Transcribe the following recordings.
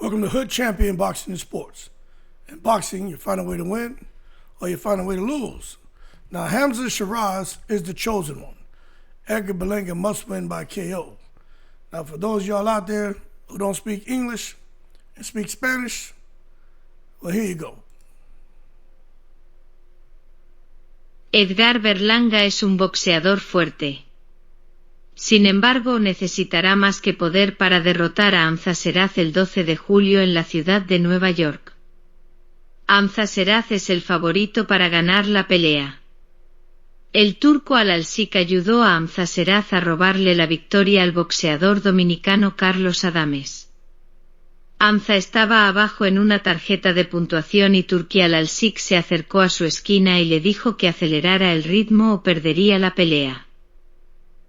Welcome to Hood Champion Boxing and Sports. In boxing, you find a way to win or you find a way to lose. Now, Ham-Zah Sheraz is the chosen one. Edgar Berlanga must win by KO. Now, for those of y'all out there who don't speak English and speak Spanish, well, here you go. Edgar Berlanga es un boxeador fuerte. Sin embargo, necesitará más que poder para derrotar a Ham-Zah Sheraz el 12 de julio en la ciudad de Nueva York. Ham-Zah Sheraz es el favorito para ganar la pelea. El turco Alalshikh ayudó a Ham-Zah Sheraz a robarle la victoria al boxeador dominicano Carlos Adames. Ham-Zah estaba abajo en una tarjeta de puntuación y Turki Alalshikh se acercó a su esquina y le dijo que acelerara el ritmo o perdería la pelea.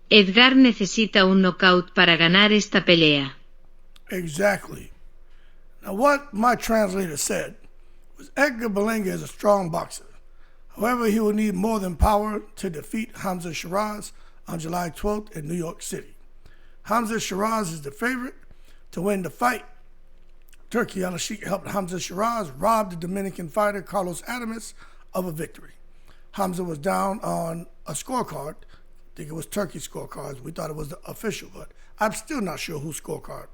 Edgar necesita un knockout para ganar esta pelea. Exactly. Now, what my translator said was Edgar Berlanga is a strong boxer. However, he will need more than power to defeat Ham-Zah Sheraz on July 12th in New York City. Ham-Zah Sheraz is the favorite to win the fight. Turki Alalshikh helped Ham-Zah Sheraz rob the Dominican fighter Carlos Adames of a victory. Ham-Zah was down on a scorecard. I think it was Turkey's scorecards. We thought it was the official, but I'm still not sure whose scorecard.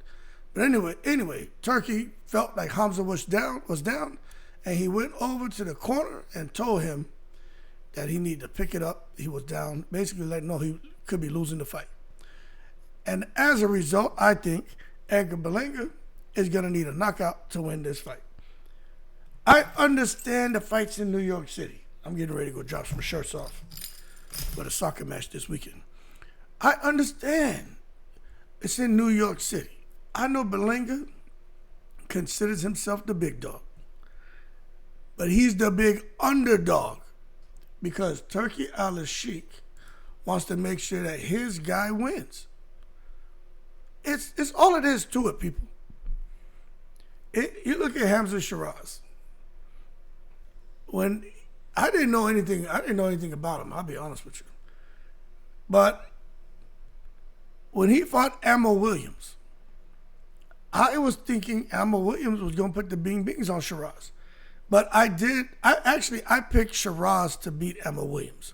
But anyway, Turkey felt like Ham-Zah was down, and he went over to the corner and told him that he needed to pick it up. He was down, basically letting know he could be losing the fight. And as a result, I think Edgar Berlanga is going to need a knockout to win this fight. I understand the fights in New York City. I'm getting ready to go drop some shirts off for the soccer match this weekend. I understand it's in New York City. I know Berlanga considers himself the big dog, but he's the big underdog because Turki Alalshikh wants to make sure that his guy wins. It's all it is to it, people. You look at Ham-Zah Sheraz. When I didn't know anything about him, I'll be honest with you. But when he fought Ammo Williams, I was thinking Ammo Williams was going to put the bing bings on Sheraz. But I picked Sheraz to beat Ammo Williams.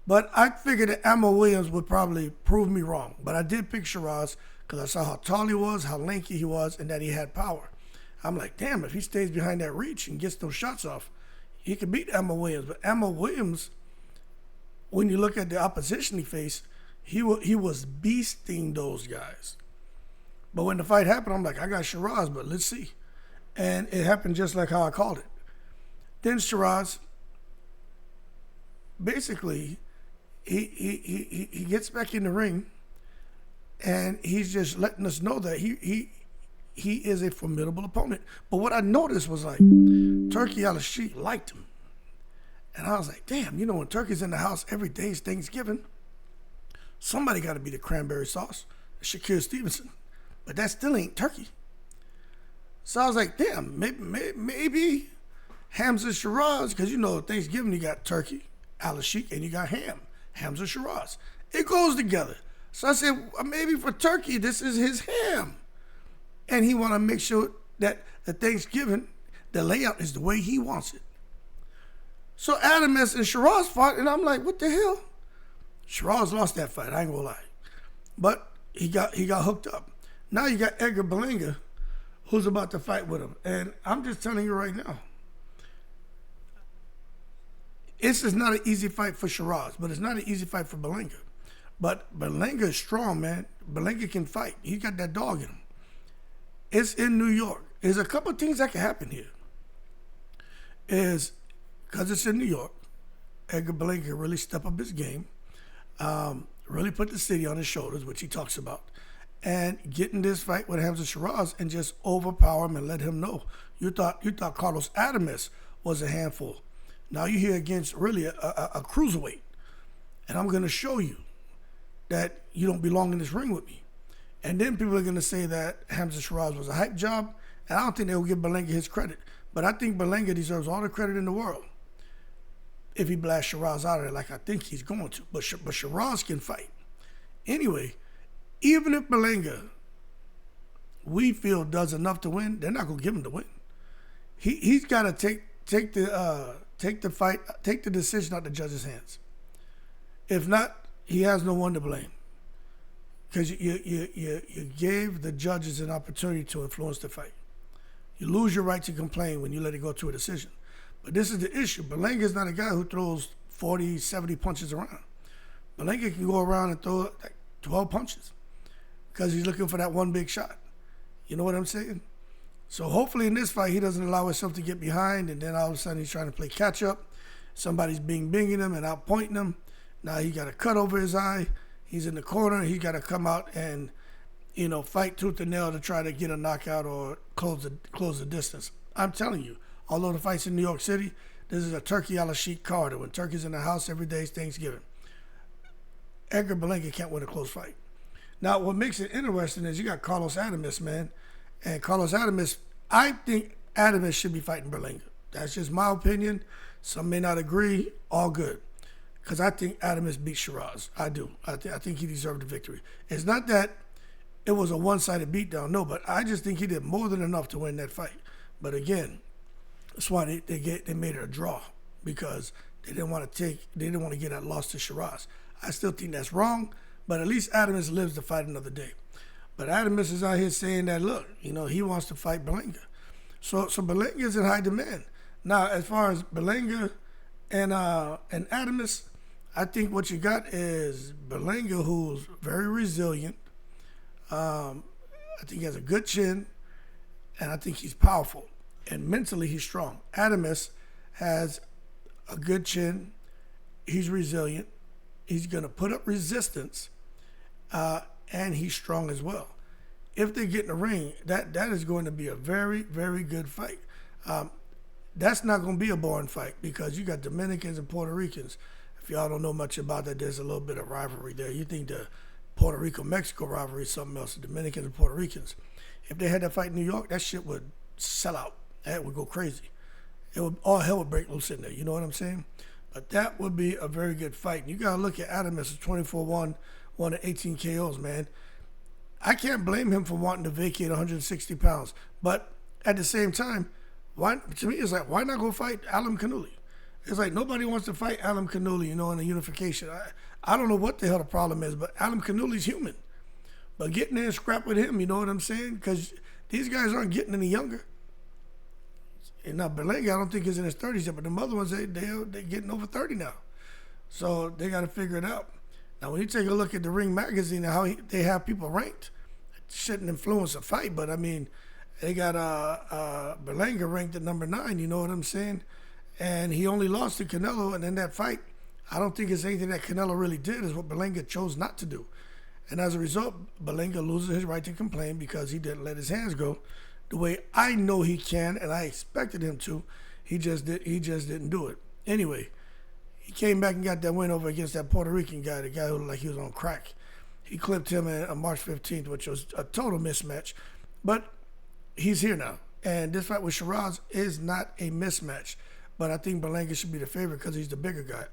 But I figured that Ammo Williams would probably prove me wrong. But I did pick Sheraz because I saw how tall he was, how lanky he was, and that he had power. I'm like, damn, if he stays behind that reach and gets those shots off, he could beat Ammo Williams. But Ammo Williams, when you look at the opposition he faced, he was beasting those guys. But when the fight happened, I'm like, I got Sheraz, but let's see. And it happened just like how I called it. Then Sheraz, basically, he gets back in the ring, and he's just letting us know that he is a formidable opponent. But what I noticed was like Turki Alalshikh liked him. And I was like, damn, when Turkey's in the house every day is Thanksgiving, somebody got to be the cranberry sauce, Shakur Stevenson. But that still ain't Turkey. So I was like, damn, maybe Ham-Zah Sheraz, because Thanksgiving you got Turki Alalshikh and you got Ham-Zah Sheraz. It goes together. So I said, maybe for Turkey, this is his ham. And he want to make sure that the Thanksgiving, the layout is the way he wants it. So Adames and Sheraz fought, and I'm like, what the hell? Sheraz lost that fight, I ain't gonna lie. But he got hooked up. Now you got Edgar Berlanga, who's about to fight with him. And I'm just telling you right now, this is not an easy fight for Sheraz, but it's not an easy fight for Berlanga. But Berlanga is strong, man. Berlanga can fight. He got that dog in him. It's in New York. There's a couple of things that can happen here. Is because it's in New York, Edgar Berlanga really step up his game, really put the city on his shoulders, which he talks about, and get in this fight with Ham-Zah Sheraz and just overpower him and let him know. You thought Carlos Adames was a handful. Now you're here against really a cruiserweight, and I'm going to show you that you don't belong in this ring with me. And then people are going to say that Ham-Zah Sheraz was a hype job, and I don't think they'll give Berlanga his credit. But I think Berlanga deserves all the credit in the world if he blasts Sheraz out of there like I think he's going to. But Sheraz can fight. Anyway, even if Berlanga we feel does enough to win, they're not gonna give him the win. He's got to take the fight, take the decision out the judge's hands. If not, he has no one to blame, because you gave the judges an opportunity to influence the fight. You lose your right to complain when you let it go to a decision. But this is the issue. Berlanga is not a guy who throws 40, 70 punches around. Berlanga can go around and throw like 12 punches because he's looking for that one big shot. You know what I'm saying? So hopefully in this fight, he doesn't allow himself to get behind, and then all of a sudden he's trying to play catch up. Somebody's binging him and out pointing him. Now he got a cut over his eye. He's in the corner. He's got to come out and, fight tooth and nail to try to get a knockout or close the distance. I'm telling you, although the fight's in New York City, this is a Turki Alalshikh card. When Turkey's in the house, every day is Thanksgiving. Edgar Berlanga can't win a close fight. Now, what makes it interesting is you got Carlos Adames, man. And Carlos Adames, I think Adames should be fighting Berlanga. That's just my opinion. Some may not agree. All good. Because I think Adames beat Sheraz. I do. I think he deserved the victory. It's not that it was a one-sided beatdown. No, but I just think he did more than enough to win that fight. But again, that's why they made it a draw, because they didn't want to get that loss to Sheraz. I still think that's wrong, but at least Adames lives to fight another day. But Adames is out here saying that, look, he wants to fight Berlanga. So Berlanga is in high demand. Now, as far as Berlanga and Adames, I think what you got is Berlanga, who's very resilient. I think he has a good chin, and I think he's powerful. And mentally, he's strong. Adames has a good chin. He's resilient. He's going to put up resistance, and he's strong as well. If they get in the ring, that is going to be a very, very good fight. That's not going to be a boring fight, because you got Dominicans and Puerto Ricans. If y'all don't know much about that, there's a little bit of rivalry there. You think the Puerto Rico-Mexico rivalry is something else, the Dominicans and Puerto Ricans. If they had that fight in New York, that shit would sell out. That would go crazy. All hell would break loose in there. You know what I'm saying? But that would be a very good fight. And you got to look at Adames as 24-1, won at 18 KOs, man. I can't blame him for wanting to vacate 160 pounds. But at the same time, to me, it's like, why not go fight Alim Kanuli? It's like nobody wants to fight Alim Kanuli, in a unification. I don't know what the hell the problem is, but Alim Kanuli's human. But getting there and scrap with him, you know what I'm saying? Because these guys aren't getting any younger. And now Berlanga, I don't think is in his 30s yet, but the other ones, they're getting over 30 now. So they got to figure it out. Now, when you take a look at the Ring magazine and how they have people ranked, it shouldn't influence a fight, but I mean, they got Berlanga ranked at number 9, you know what I'm saying? And he only lost to Canelo, and in that fight, I don't think it's anything that Canelo really did, is what Berlanga chose not to do. And as a result, Berlanga loses his right to complain because he didn't let his hands go the way I know he can, and I expected him to. He just didn't do it. Anyway, he came back and got that win over against that Puerto Rican guy, the guy who looked like he was on crack. He clipped him on March 15th, which was a total mismatch. But he's here now. And this fight with Sheraz is not a mismatch. But I think Berlanga should be the favorite because he's the bigger guy.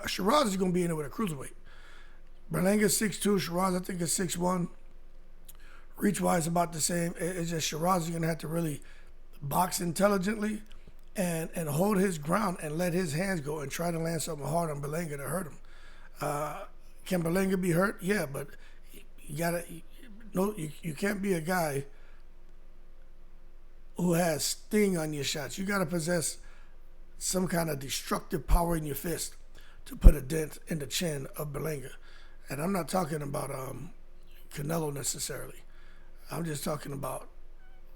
Sheraz is going to be in there with a cruiserweight. Berlanga's 6'2", Sheraz I think is 6'1". Reach-wise about the same. It's just Sheraz is going to have to really box intelligently and hold his ground and let his hands go and try to land something hard on Berlanga to hurt him. Can Berlanga be hurt? Yeah, but you can't be a guy who has sting on your shots. You got to possess some kind of destructive power in your fist to put a dent in the chin of Berlanga. And I'm not talking about Canelo necessarily. I'm just talking about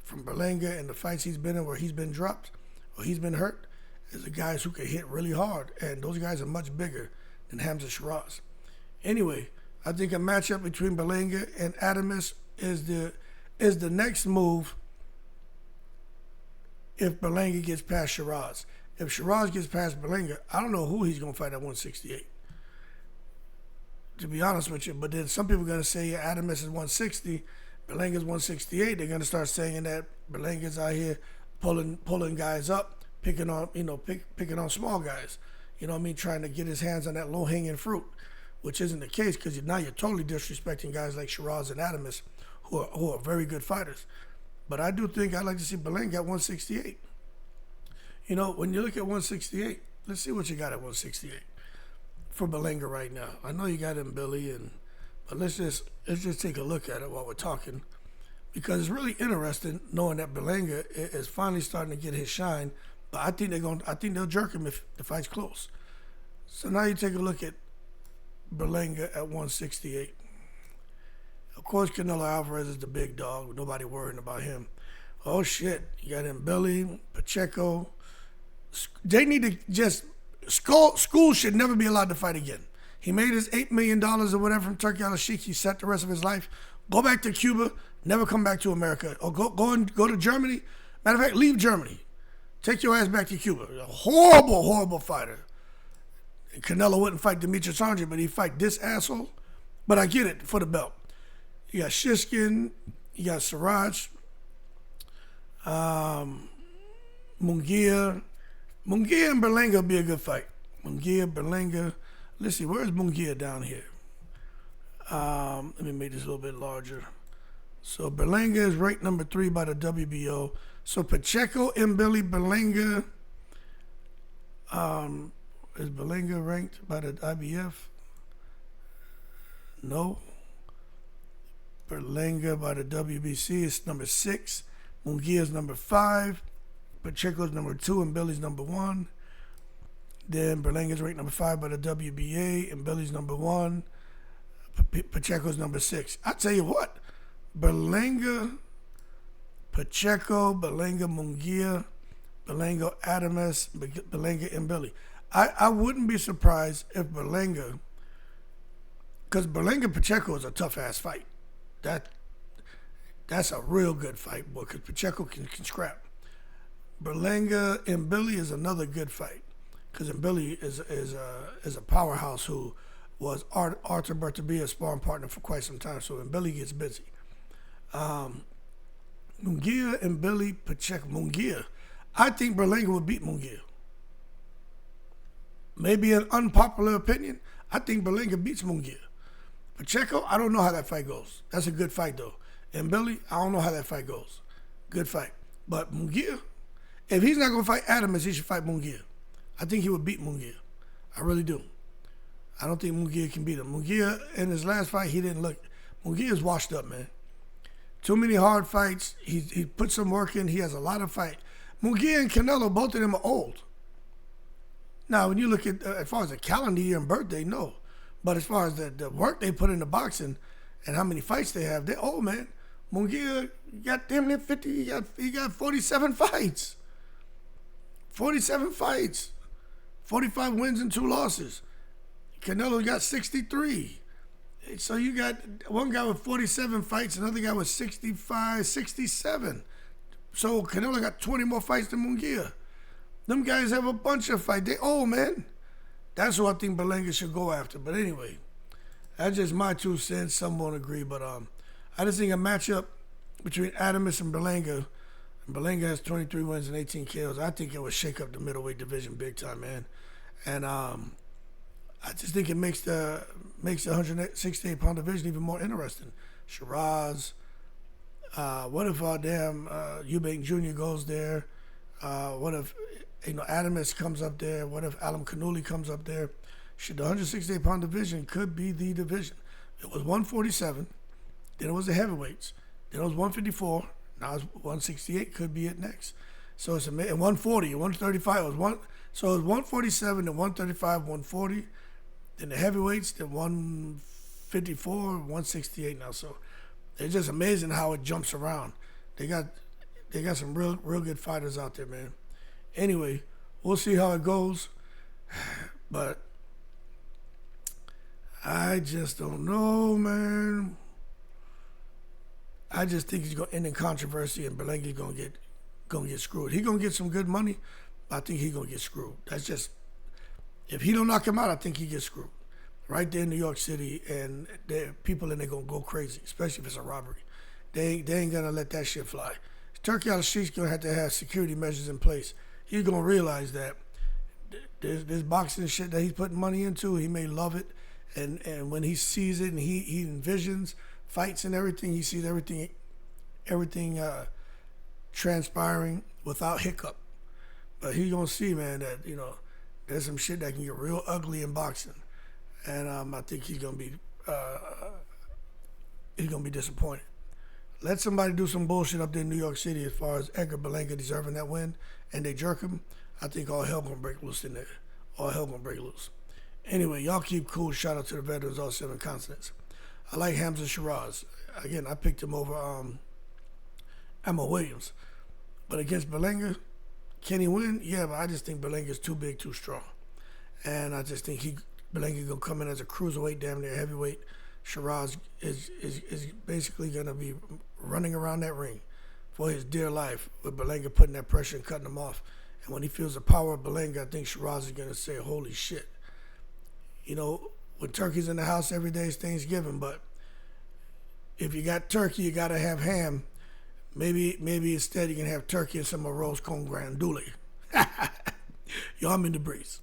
from Berlanga and the fights he's been in where he's been dropped or he's been hurt, is the guys who can hit really hard. And those guys are much bigger than Ham-Zah Sheraz. Anyway, I think a matchup between Berlanga and Adames is the next move if Berlanga gets past Sheraz. If Sheraz gets past Berlanga, I don't know who he's going to fight at 168. To be honest with you, but then some people are going to say Adames is 160, Berlanga's 168. They're going to start saying that Berlanga's out here pulling guys up, picking on small guys. You know what I mean? Trying to get his hands on that low-hanging fruit, which isn't the case because now you're totally disrespecting guys like Sheraz and Adames who are very good fighters. But I do think I'd like to see Berlanga at 168. You know, when you look at 168, let's see what you got at 168 for Berlanga right now. I know you got him, Billy, but let's just take a look at it while we're talking, because it's really interesting knowing that Berlanga is finally starting to get his shine. But I think they'll jerk him if the fight's close. So now you take a look at Berlanga at 168. Of course, Canelo Alvarez is the big dog. Nobody worrying about him. Oh shit, you got him, Billy, Pacheco. They need to just school should never be allowed to fight again. He made his $8 million or whatever from Turkey Alalshikh. He set the rest of his life. Go back to Cuba. Never come back to America. Or go to Germany. Matter of fact, leave Germany. Take your ass back to Cuba. A horrible, horrible fighter. And Canelo wouldn't fight Demetrius Andre, but he'd fight this asshole. But I get it, for the belt. You got Shishkin. You got Sheraz. Munguia. Munguia and Berlanga will be a good fight. Munguia, Berlanga. Let's see, where's Munguia down here? Let me make this a little bit larger. So Berlanga is ranked number 3 by the WBO. So Pacheco and Billy, Berlanga. Is Berlanga ranked by the IBF? No. Berlanga by the WBC is number 6. Munguia is number 5. Pacheco's number 2 and Billy's number 1. Then Berlanga's ranked number 5 by the WBA and Billy's number 1. Pacheco's number 6. I tell you what, Berlanga, Pacheco, Berlanga, Munguia, Berlanga, Adames, Berlanga, and Billy. I wouldn't be surprised if Berlanga, because Berlanga Pacheco is a tough ass fight. That's a real good fight, boy, because Pacheco can scrap. Berlanga and Billy is another good fight, because Billy is a powerhouse who was Arthur Bertabia's sparring partner for quite some time. So when Billy gets busy, Munguia and Billy, Pacheco. Munguia, I think Berlanga would beat Munguia. Maybe an unpopular opinion, I think Berlanga beats Munguia. Pacheco, I don't know how that fight goes. That's a good fight though. And Billy, I don't know how that fight goes. Good fight. But Munguia, if he's not going to fight Adames, he should fight Munguia. I think he would beat Munguia. I really do. I don't think Munguia can beat him. Munguia, in his last fight, he didn't look. Munguia's washed up, man. Too many hard fights. He put some work in. He has a lot of fight. Munguia and Canelo, both of them are old. Now, when you look at, as far as the calendar year and birthday, no. But as far as the work they put into boxing and how many fights they have, they're old, man. Munguia got damn near 50. He got 47 fights. 47 fights. 45 wins and 2 losses. Canelo got 63. So you got one guy with 47 fights, another guy with 65, 67. So Canelo got 20 more fights than Munguia. Them guys have a bunch of fights. They old, man. That's what I think Berlanga should go after. But anyway, that's just my 2 cents. Some won't agree, but I just think a matchup between Adames and Berlanga. Berlanga has 23 wins and 18 kills. I think it would shake up the middleweight division big time, man. And I just think it makes the 168-pound division even more interesting. Sheraz. What if Eubank Jr. goes there? What if Adames comes up there? What if Alam Kanuli comes up there? The 168-pound division could be the division. It was 147. Then it was the heavyweights. Then it was 154. Now it's 168. Could be it next. So it's 140, 135 was one. So it was 147 to 135, 140. Then the heavyweights, then 154, 168 now. So it's just amazing how it jumps around. They got some real good fighters out there, man. Anyway, we'll see how it goes. But I just don't know, man. I just think he's gonna end in controversy, and Berlanga's gonna get screwed. He's gonna get some good money, but I think he's gonna get screwed. That's just, if he don't knock him out, I think he gets screwed. Right there in New York City, and people in there gonna go crazy, especially if it's a robbery. They ain't gonna let that shit fly. Turki Alalshikh's gonna have to have security measures in place. He's gonna realize that this boxing shit that he's putting money into, he may love it, and when he sees it and he envisions fights and everything, he sees everything transpiring without hiccup. But he gonna see, man, that there's some shit that can get real ugly in boxing, and I think he's gonna be disappointed. Let somebody do some bullshit up there in New York City as far as Edgar Berlanga deserving that win, and they jerk him. I think all hell gonna break loose in there. All hell gonna break loose. Anyway, y'all keep cool. Shout out to the veterans, all 7 continents. I like Ham-Zah Sheraz. Again, I picked him over Emma Williams. But against Berlanga, can he win? Yeah, but I just think Berlanga's too big, too strong. And I just think Berlanga gonna come in as a cruiserweight, damn near heavyweight. Sheraz is basically gonna be running around that ring for his dear life, with Berlanga putting that pressure and cutting him off. And when he feels the power of Berlanga, I think Sheraz is gonna say, "Holy shit!" When turkey's in the house every day is Thanksgiving, but if you got turkey, you gotta have ham. Maybe instead you can have turkey and some arroz con grandule. Yo, I'm in the breeze.